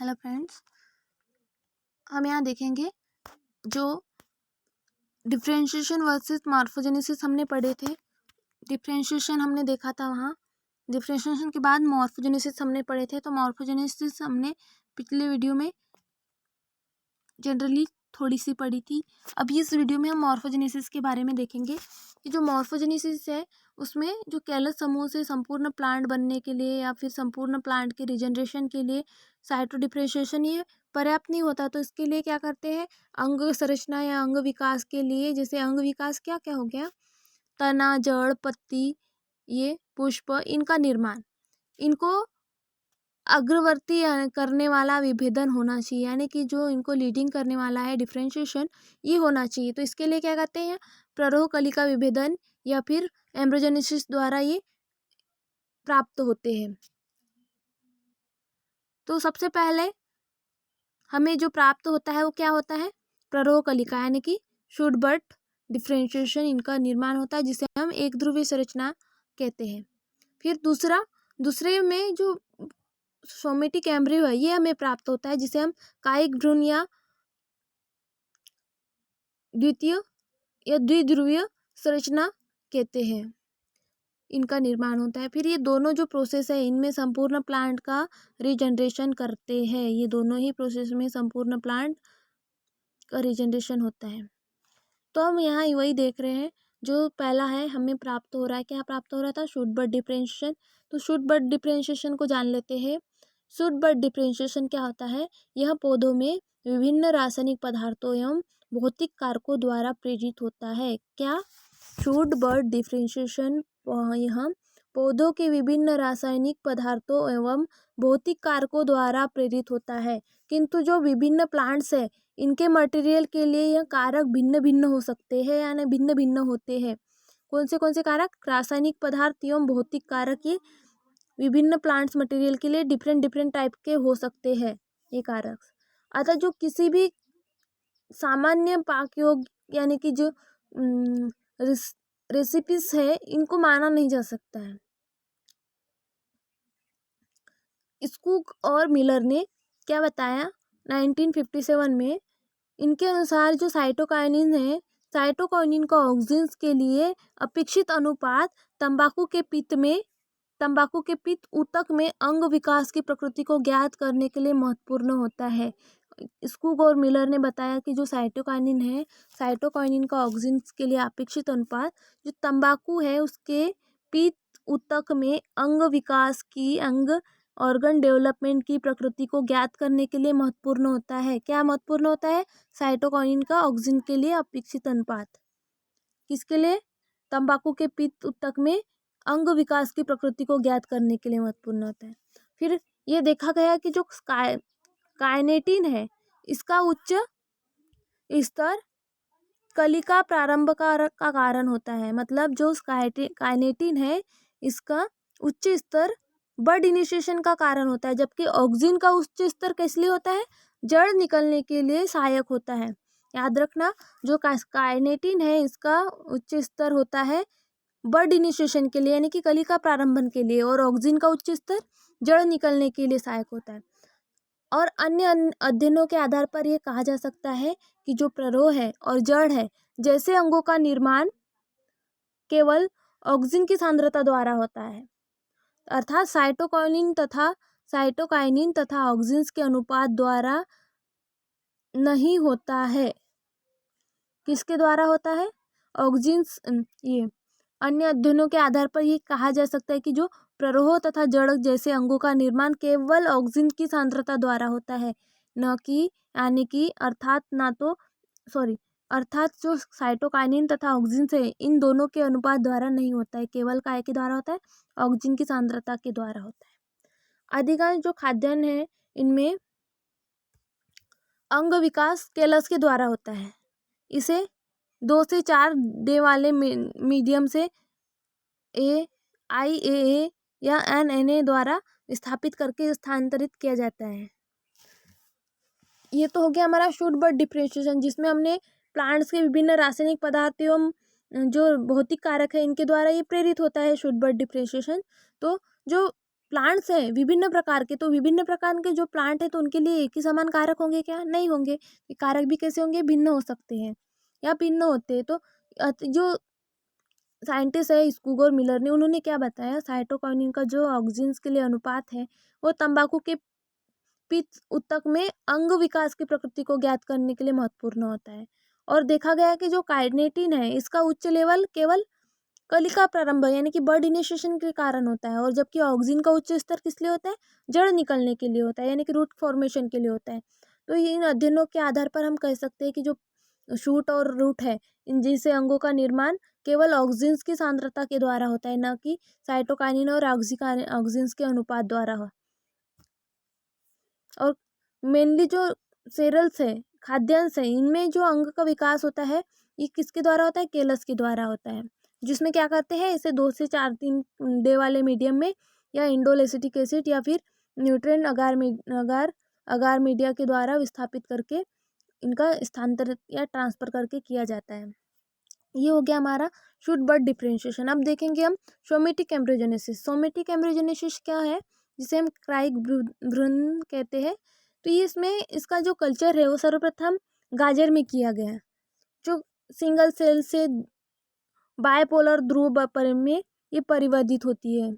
Hello friends, हम यहाँ देखेंगे जो डिफरेंशिएशन वर्सेस मॉर्फोजेनेसिस हमने पढ़े थे। डिफरेंशिएशन हमने देखा था वहाँ। डिफरेंशिएशन के बाद मॉर्फोजेनेसिस हमने पढ़े थे। तो मॉर्फोजेनेसिस हमने पिछले वीडियो में जनरली थोड़ी सी पढ़ी थी। अभी इस वीडियो में हम मॉर्फोजेनेसिस के बारे में देखेंगे कि जो मॉर्फोजेनेसिस है उसमें जो कैलस समूह से संपूर्ण प्लांट बनने के लिए या फिर संपूर्ण प्लांट के रिजनरेशन के लिए साइटो डिफरेंशिएशन ये पर्याप्त नहीं होता। तो इसके लिए क्या करते हैं, अंग संरचना या अंग विकास के लिए, जैसे अंग विकास क्या क्या हो गया, तना, जड़, पत्ती, ये पुष्प, इनका निर्माण, इनको अग्रवर्ती करने वाला विभेदन होना चाहिए, यानी कि जो इनको लीडिंग करने वाला है डिफरेंशिएशन ये होना चाहिए। तो इसके लिए क्या कहते हैं, प्ररोह कलिका विभेदन या फिर एम्ब्रोजेनेसिस द्वारा ये प्राप्त होते हैं। तो सबसे पहले हमें जो प्राप्त होता है वो क्या होता है, प्ररोह कलिका, यानी कि शुड बट डिफरेंशिएशन, इनका निर्माण होता है जिसे हम एक ध्रुवीय संरचना कहते हैं। फिर दूसरे में जो सोमेटिक एम्ब्रियो है ये हमें प्राप्त होता है जिसे हम कायिक भ्रूण या द्वितीय या द्विध्रुवीय संरचना कहते हैं, इनका निर्माण होता है। फिर ये दोनों जो प्रोसेस है इनमें संपूर्ण प्लांट का रीजनरेशन करते हैं। ये दोनों ही प्रोसेस में संपूर्ण प्लांट का रीजनरेशन होता है। तो हम यहाँ वही देख रहे हैं, जो पहला है हमें प्राप्त हो रहा है, क्या प्राप्त हो रहा था, शुड बट डिफरेंशिएशन। तो शुड बट डिफरेंशिएशन को जान लेते हैं। शुड बट डिफरेंशिएशन क्या होता है, यह पौधों में विभिन्न रासायनिक पदार्थों एवं भौतिक कारकों द्वारा प्रेरित होता है। क्या, शुड बट डिफरेंशिएशन यह पौधों के विभिन्न रासायनिक पदार्थों एवं भौतिक कारकों द्वारा प्रेरित होता है। किंतु जो विभिन्न प्लांट्स है इनके मटेरियल के लिए यह कारक भिन्न भिन्न हो सकते हैं, यानी भिन्न भिन्न होते हैं। कौन से कारक, रासायनिक पदार्थ एवं भौतिक कारक, ये विभिन्न प्लांट्स मटेरियल के लिए डिफरेंट टाइप के हो सकते हैं ये कारक। अतः जो किसी भी सामान्य पाक योग यानी कि जो रेसिपीज है इनको माना नहीं जा सकता है। स्कूक और मिलर ने क्या बताया 1957 में, इनके अनुसार जो साइटोकाइनिन है, साइटोकाइनिन का ऑक्सिन्स के लिए अपेक्षित अनुपात तंबाकू के पित्त ऊतक में अंग विकास की प्रकृति को ज्ञात करने के लिए महत्वपूर्ण होता है। स्कूक और मिलर ने बताया कि जो साइटोकाइनिन है, साइटोकाइनिन का ऑक्सिन्स के लिए अपेक्षित अनुपात जो तंबाकू है उसके पित्त ऊतक में अंग विकास की, अंग ऑर्गन डेवलपमेंट की प्रकृति को ज्ञात करने के लिए महत्वपूर्ण होता है। क्या महत्वपूर्ण होता है, साइटोकाइनिन का ऑक्सिन के लिए अपेक्षित अनुपात, किसके लिए, तंबाकू के पित्त ऊतक में अंग विकास की प्रकृति को ज्ञात करने के लिए महत्वपूर्ण होता है। फिर ये देखा गया कि जो काइनेटिन है इसका उच्च स्तर कलिका प्रारंभ का कारण होता है। मतलब जो काइनेटिन है इसका उच्च स्तर बर्ड इनिशिएशन का कारण होता है, जबकि ऑक्सिन का उच्च स्तर किस लिए होता है, जड़ निकलने के लिए सहायक होता है। याद रखना, जो काइनेटिन है इसका उच्च स्तर होता है बर्ड इनिशिएशन के लिए यानी कि कलिका प्रारंभन के लिए, और ऑक्सिन का उच्च स्तर जड़ निकलने के लिए सहायक होता है। और अन्य अध्ययनों के आधार पर यह कहा जा सकता है कि जो प्ररोह है और जड़ है जैसे अंगों का निर्माण केवल ऑक्सिन की सांद्रता द्वारा होता है, अर्थात साइटोकाइनिन तथा ऑक्सिन्स के अनुपात द्वारा नहीं होता है। किसके द्वारा होता है, ऑक्सिन्स। ये अन्य अध्ययनों के आधार पर ये कहा जा सकता है कि जो प्ररोह तथा जड़ जैसे अंगों का निर्माण केवल ऑक्सिन की सांद्रता द्वारा होता है, न कि, यानी कि अर्थात जो साइटोकाइनिन तथा ऑक्सिन है इन दोनों के अनुपात द्वारा नहीं होता है, केवल काय के द्वारा होता है, ऑक्सिन की सांद्रता के द्वारा होता है। अधिकांश जो खाद्यान्न है इनमें अंग विकास कैलस के द्वारा होता है। इसे 2 से 4 डे वाले मीडियम से IAA या NNA द्वारा स्थापित करके स्थानांतरित किया जाता है। ये तो हो गया हमारा शुड बट डिफरेंशिएशन, जिसमें हमने प्लांट्स के विभिन्न रासायनिक पदार्थ एवं जो भौतिक कारक है इनके द्वारा ये प्रेरित होता है शुड बट डिफरेंशिएशन। तो जो प्लांट्स हैं विभिन्न प्रकार के, तो विभिन्न प्रकार के जो प्लांट है तो उनके लिए एक ही समान कारक होंगे क्या? नहीं होंगे। ये कारक भी कैसे होंगे? भिन्न हो सकते हैं या भिन्न होते हैं। तो जो साइंटिस्ट है स्कूग और मिलर ने, उन्होंने क्या बताया, साइटोकाइनिन का जो ऑक्सीजन के लिए अनुपात है वो तंबाकू के पित्त ऊतक में अंग विकास की प्रकृति को ज्ञात करने के लिए महत्वपूर्ण होता है। और देखा गया कि जो काइनेटिन है इसका उच्च लेवल केवल कलिका प्रारंभ यानी कि बर्ड इनिशिएशन के कारण होता है, और जबकि ऑक्सीजन का उच्च स्तर किस लिए होता है? जड़ निकलने के लिए होता है, यानी कि रूट फॉर्मेशन के लिए होता है। तो इन अध्ययनों के आधार पर हम कह सकते हैं कि जो शूट और रूट है इन जैसे अंगों का निर्माण केवल ऑक्सीजन की सांद्रता के द्वारा होता है, न कि साइटोकाइनिन और ऑक्सीजन के अनुपात द्वारा हो। और मेनली जो सेरल्स है, खाद्यांश है, इनमें जो अंग का विकास होता है ये किसके द्वारा होता है? केलस के द्वारा होता है, जिसमें क्या करते हैं, इसे 2 से 4 दिन डे वाले मीडियम में या इंडोलेसिटिक एसिड या फिर न्यूट्रिएंट अगार मीडिया के द्वारा विस्थापित करके इनका स्थानांतरित या ट्रांसफर करके किया जाता है। ये हो गया हमारा शूट बर्ड डिफरेंशिएशन। अब देखेंगे हम सोमेटिक एम्ब्रियोजेनेसिस। सोमेटिक एम्ब्रियोजेनेसिस क्या है? जिसे हम क्राइक भ्रूण कहते हैं। तो ये इसमें इसका जो कल्चर है वो सर्वप्रथम गाजर में किया गया है, जो सिंगल सेल से बायपोलर ध्रुव में ये परिवर्तित होती है।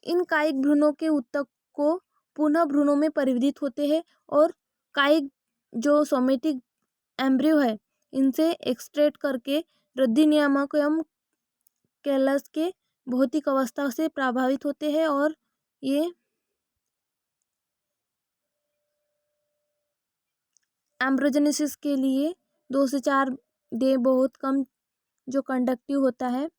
इन कायिक भ्रूणों के ऊतक को पुनः भ्रूणों में परिवर्तित होते हैं और कायिक जो सोमेटिक एम्ब्रियो है इनसे एक्सट्रैक्ट करके वृद्धि नियामक एवं कैलस के भौतिक अवस्था से प्रभावित होते हैं, और ये एम्ब्रियोजेनेसिस के लिए 2 से 4 डे बहुत कम जो कंडक्टिव होता है।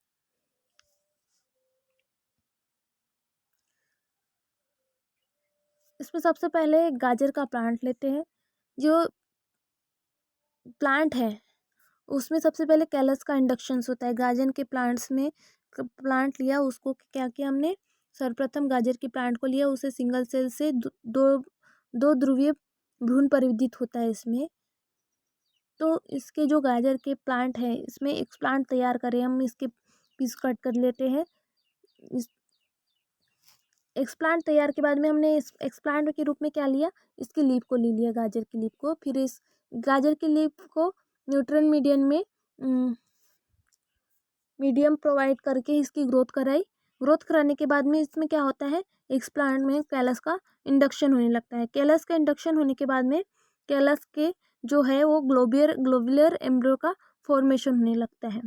इसमें सबसे पहले गाजर का प्लांट लेते हैं। जो प्लांट है उसमें सबसे पहले कैलस का इंडक्शंस होता है। गाजर के प्लांट्स में प्लांट लिया, उसको क्या किया हमने, सर्वप्रथम गाजर के प्लांट को लिया, उसे सिंगल सेल से दो ध्रुवीय भ्रूण परिवर्तित होता है इसमें। तो इसके जो गाजर के प्लांट है इसमें एक प्लांट तैयार करें हम, इसके पीस कट कर लेते हैं। इस एक्सप्लांट तैयार के बाद में हमने इस एक्सप्लांट के रूप में क्या लिया, इसकी लीफ को ले लिया, गाजर की लीफ को। फिर इस गाजर की लीफ को न्यूट्रिएंट मीडियम प्रोवाइड करके इसकी ग्रोथ कराई। ग्रोथ कराने के बाद में इसमें क्या होता है, एक्सप्लांट में कैलस का इंडक्शन होने लगता है। कैलस का इंडक्शन होने के बाद में कैलस के जो है वो ग्लोबुलर एम्ब्रियो का फॉर्मेशन होने लगता है।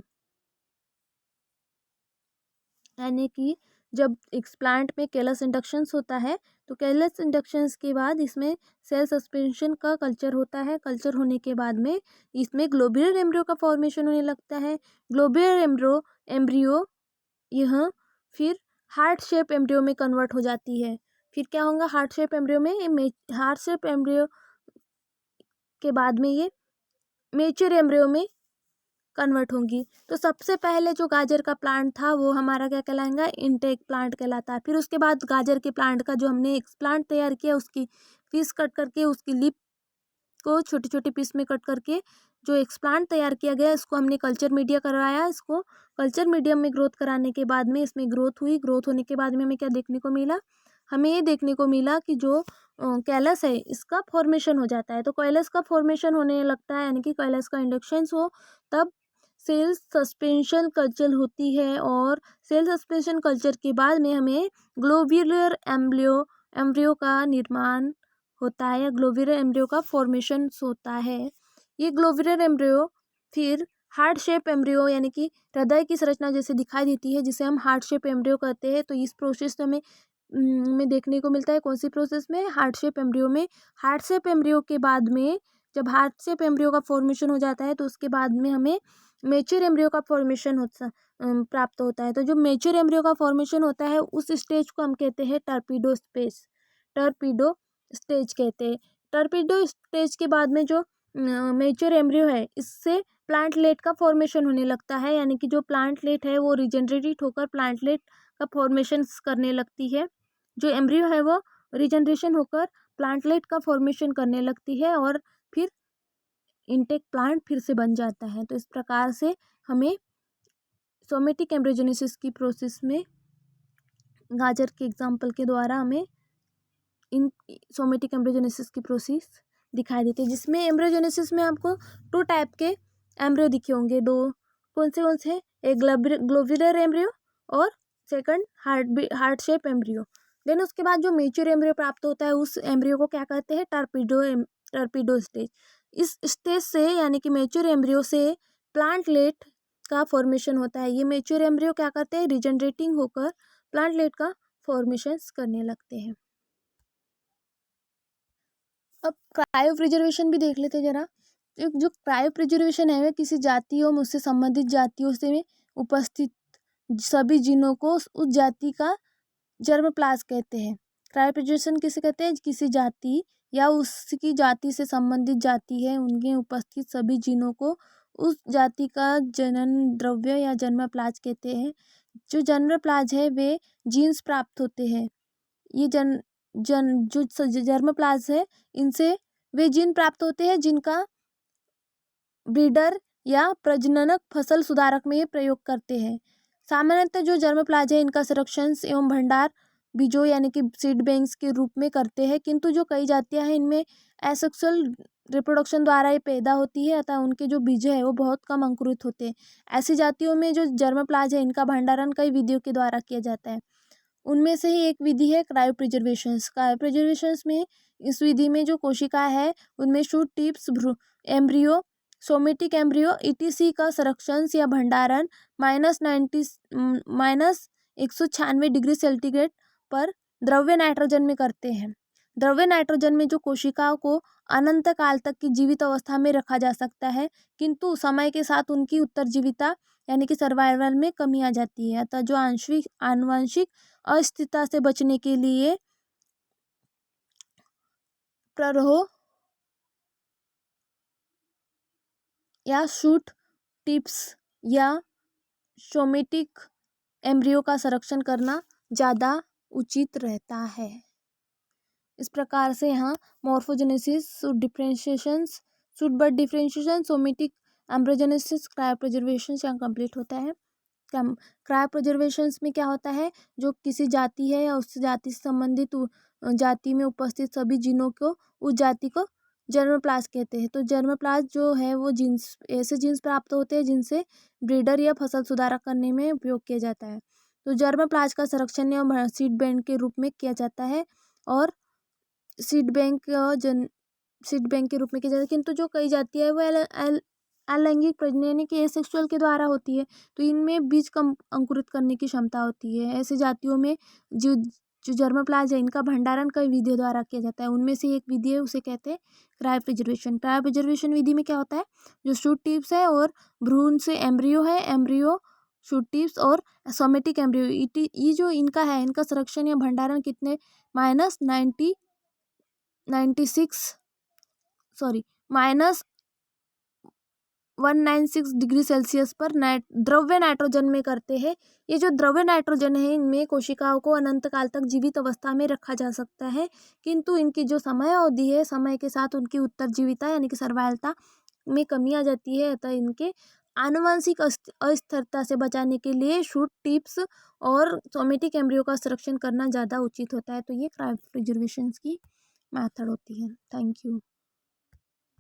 यानी कि जब एक्सप्लांट में कैलस इंडक्शंस होता है तो कैलस इंडक्शंस के बाद इसमें सेल सस्पेंशन का कल्चर होता है। कल्चर होने के बाद में इसमें ग्लोबुलर एम्ब्रियो का फॉर्मेशन होने लगता है। ग्लोबुलर एम्ब्रियो यह फिर हार्ट शेप एम्ब्रियो में कन्वर्ट हो जाती है। फिर क्या होगा, हार्ट शेप एम्ब्रियो में, हार्ट शेप एम्ब्रियो के बाद में ये मेच्योर एम्ब्रियो में कन्वर्ट होंगी। तो सबसे पहले जो गाजर का प्लांट था वो हमारा क्या कहलाएगा, इनटेक प्लांट कहलाता है। फिर उसके बाद गाजर के प्लांट का जो हमने एक्सप्लांट तैयार किया उसकी पीस कट करके उसकी लिप को छोटे छोटे पीस में कट करके जो एक्सप्लांट तैयार किया गया इसको हमने कल्चर मीडिया करवाया। इसको कल्चर मीडियम में ग्रोथ कराने के बाद में इसमें ग्रोथ हुई। ग्रोथ होने के बाद में हमें क्या देखने को मिला, हमें ये देखने को मिला कि जो कैलस है इसका फॉर्मेशन हो जाता है। तो कैलस का फॉर्मेशन होने लगता है, यानी कि कैलस का इंडक्शन हो, तब सेल सस्पेंशन कल्चर होती है। और सेल सस्पेंशन कल्चर के बाद में हमें ग्लोब्यूलर एम्ब्रियो का निर्माण होता है, या ग्लोब्यूलर एम्ब्रियो का फॉर्मेशन होता है। ये ग्लोब्यूलर एम्ब्रियो फिर हार्ट शेप एम्ब्रियो यानी कि हृदय की संरचना जैसे दिखाई देती है, जिसे हम हार्ट शेप एम्ब्रियो कहते हैं। तो इस प्रोसेस में देखने को मिलता है, कौन सी प्रोसेस में, हार्ट शेप एम्ब्रियो में। हार्ट शेप एम्ब्रियो के बाद में जब हार्ट शेप एम्ब्रियो का फॉर्मेशन हो जाता है तो उसके बाद में हमें मेच्योर एम्ब्रियो का फॉर्मेशन प्राप्त होता है। तो जो मेच्योर एम्ब्रियो का फॉर्मेशन होता है उस स्टेज को हम कहते हैं टर्पीडो स्टेज कहते हैं। टर्पीडो स्टेज के बाद में जो मेच्योर एम्ब्रियो है इससे प्लांटलेट का फॉर्मेशन होने लगता है, यानी कि जो प्लांटलेट है वो रिजनरेट होकर प्लांटलेट का फॉर्मेशन करने लगती है। जो एम्ब्रियो है वो रिजनरेशन होकर प्लांटलेट का फॉर्मेशन करने लगती है और फिर इनटेक प्लांट फिर से बन जाता है। तो इस प्रकार से हमें सोमेटिक एम्ब्रियोजेनेसिस की प्रोसेस में गाजर के एग्जाम्पल के द्वारा हमें इन सोमेटिक एम्ब्रियोजेनेसिस की प्रोसेस दिखाई देती है, जिसमें एम्ब्रियोजेनेसिस में आपको 2 टाइप के एम्ब्रियो दिखे होंगे। कौन से हैं? एक ग्लोब्यूलर एम्ब्रियो और second heart shape embryo. Then उसके बाद जो मेच्योर एम्ब्रियो प्राप्त होता है उस एम्ब्रियो को क्या कहते हैं? टर्पीडो स्टेज। इस स्टेज से यानी कि मेच्योर एम्ब्रियो से प्लांटलेट का फॉर्मेशन होता है। ये मेच्योर एम्ब्रियो क्या करते हैं? रिजनरेटिंग होकर प्लांटलेट का फॉर्मेशन करने लगते हैं। अब क्रायो प्रिजर्वेशन भी देख लेते जरा। जो क्रायो प्रिजर्वेशन है वह किसी जाति और उससे संबंधित जातियों से उपस्थित सभी जीनों को उस जाति का जर्मप्लाज्म कहते हैं। क्रायो प्रिजर्वेशन किसे कहते हैं? किसी जाति या उसकी जाति से संबंधित जाति है उनके उपस्थित सभी जीनों को उस जाति का जनन द्रव्य या जर्मप्लाज्म कहते हैं। जो जर्मप्लाज्म है वे जीन्स प्राप्त होते हैं। ये जो जर्मप्लाज्म है इनसे वे जीन प्राप्त होते हैं जिनका ब्रीडर या प्रजननक फसल सुधारक में ये प्रयोग करते हैं। सामान्यतः जो जर्मप्लाज्म है इनका संरक्षण एवं भंडार बीजों यानी कि सीड बैंक्स के रूप में करते हैं, किंतु जो कई जातियां हैं इनमें एसेक्सुअल रिप्रोडक्शन द्वारा ये पैदा होती है, अतः उनके जो बीज है वो बहुत कम अंकुरित होते हैं। ऐसी जातियों में जो जर्मप्लाज्म है इनका भंडारण कई विधियों के द्वारा किया जाता है। उनमें से ही एक विधि है क्रायो प्रिजर्वेशन में इस विधि में जो कोशिका है उनमें shoot tips embryo somatic embryo etc का संरक्षण या भंडारण -196 डिग्री सेंटीग्रेड पर द्रव्य नाइट्रोजन में करते हैं। द्रव्य नाइट्रोजन में जो कोशिकाओं को अनंत काल तक की जीवित अवस्था में रखा जा सकता है, किंतु समय के साथ उनकी उत्तरजीविता यानी कि सर्वाइवल में कमी आ जाती है। अतः जो आनुवंशिक अस्थिरता से बचने के लिए प्ररोह या शूट टिप्स या सोमेटिक एम्ब्रियो का संरक्षण करना ज़्यादा उचित रहता है। इस प्रकार से यहाँ morphogenesis, shoot bird differentiation, somatic embryogenesis, cryo preservation यहाँ कंप्लीट होता है। क्रायो प्रिजर्वेशन में क्या होता है? जो किसी जाति है या उस जाति से संबंधित जाति में उपस्थित सभी जीनों को उस जाति को जर्मप्लाज्म कहते हैं। तो जर्मप्लाज्म जो है वो जीन्स ऐसे जीन्स प्राप्त होते हैं जिनसे ब्रीडर या फसल सुधारक करने में उपयोग किया जाता है। तो जर्मप्लाज्म का संरक्षण या सीड बैंक के रूप में किया जाता है और सीड बैंक के रूप में किया जाता है, किंतु जो कई जातियाँ है वो अलैंगिक प्रजनन यानी कि एसेक्सुअल के द्वारा होती है, तो इनमें बीज कम अंकुरित करने की क्षमता होती है। ऐसी जातियों में जो जर्मप्लाज्म है इनका भंडारण कई विधियों द्वारा किया जाता है। उनमें से एक विधि है उसे कहते हैं क्रायो प्रिजर्वेशन। क्रायो प्रिजर्वेशन विधि में क्या होता है? जो शूट टिप्स है और भ्रूण से एम्ब्रियो है, एम्ब्रियो शूट टिप्स और सोमेटिक एम्ब्रियो ये जो इनका है इनका संरक्षण या भंडारण कितने -196 डिग्री सेल्सियस पर द्रव्य नाइट्रोजन में करते हैं। ये जो द्रव्य नाइट्रोजन है इनमें कोशिकाओं को अनंत काल तक जीवित अवस्था में रखा जा सकता है, किंतु इनकी जो समय अवधि है समय के साथ उनकी उत्तरजीविता यानी कि सर्वाइवलता में कमी आ जाती है। अतः इनके आनुवंशिक अस्थिरता से बचाने के लिए शूट टिप्स और सोमेटिक एम्ब्रियो का संरक्षण करना ज़्यादा उचित होता है। तो ये क्रायो प्रिजर्वेशन की मेथड होती है। Thank you.